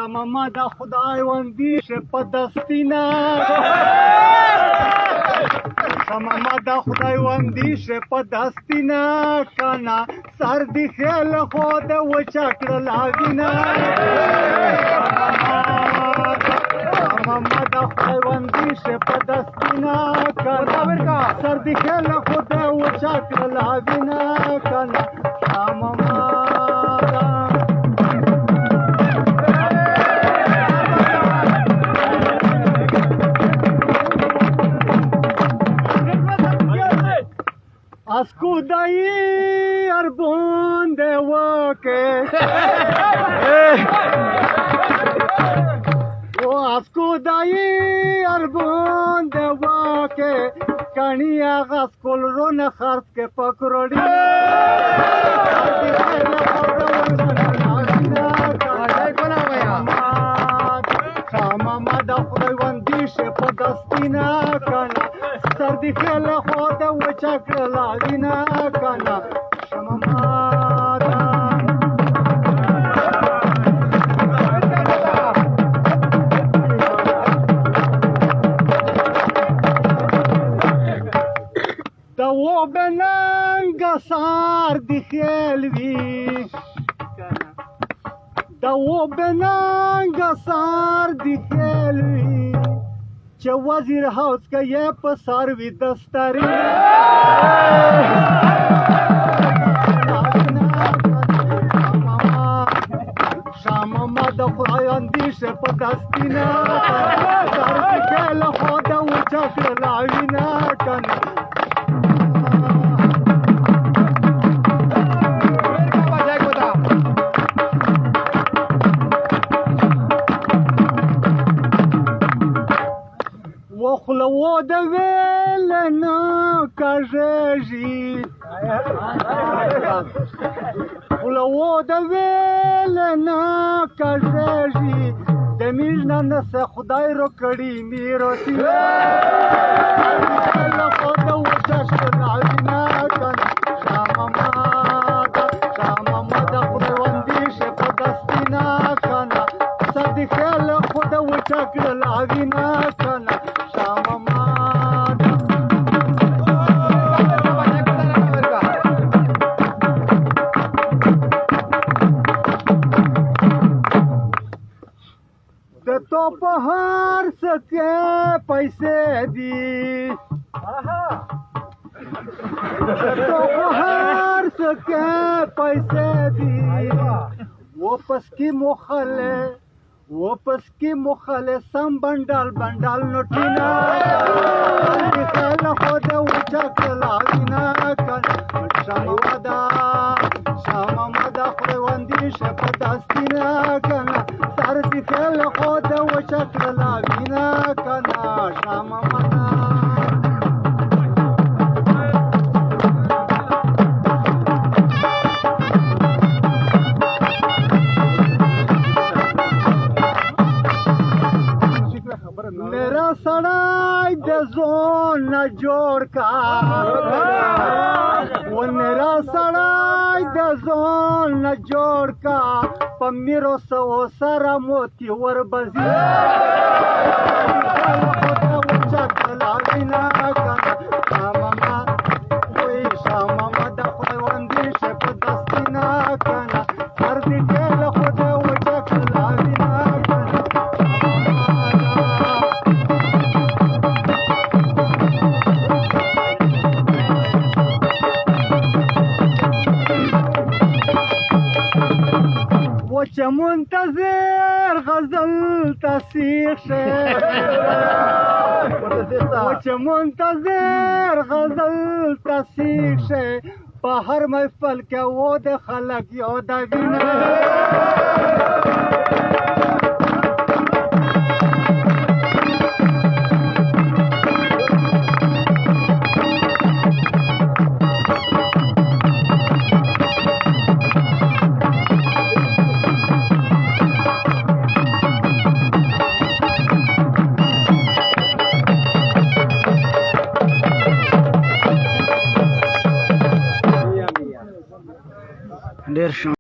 ماما دا خدای وندیشه په دستینا ماما دا خدای وندیشه په دستینا کانا سر دی خیل خود وچا کړل وینا ماما دا خدای وندیشه په دستینا کانا سر دی خیل خود وچا کړل وینا کانا ماما Ascudai arbon de wake O ascudai arbon de wake Kaniya gaskol rona khars ke pakrodi Mama da khudai wandishe padastina kana سردی خیل خود وچا کړل وینا کانا شمما دا دا و بننګ سار دی خیل وی دا و بننګ سار دی خیل وی چې وزیر هاوس کې یې په ساروي دستاري شامما د خدای اندیشه په دستینا ساروي کې له خوده وچا کړل وینا کنه خلو د ویل نه کاږي خلو د ویل نه کاږي د میژنا نه خدای رو کړي میرو سی له خدای وچا کړل وینا کنه شامما د خدای وندیشه په دستینا کنه صدق له خدای وچا کړل وینا کنه تو په هر څه کې پیسې دي تو په هر څه کې پیسې دي واپس کی مخاله سم بندال نوټینا خل خود وچا کړل وینا کنه شامما دا خدای وندیشه په دستینا کنه سر دی خل خود وچا کړل وینا کنه شامما मेरा सड़ाई दे जोन न जोड़ का वो मेरा सड़ाई दे जोन न जोड़ का पमीरो सो सारा मोती वर बजी शाममा दा खुद वंदिशे पे दस्तिना kana हर दी खेल खुद वचा खलाविना وچ منتظر غزل تصیح وچ منتظر غزل تصیح په هر محفل کې و د خلک یو د وینا ډیر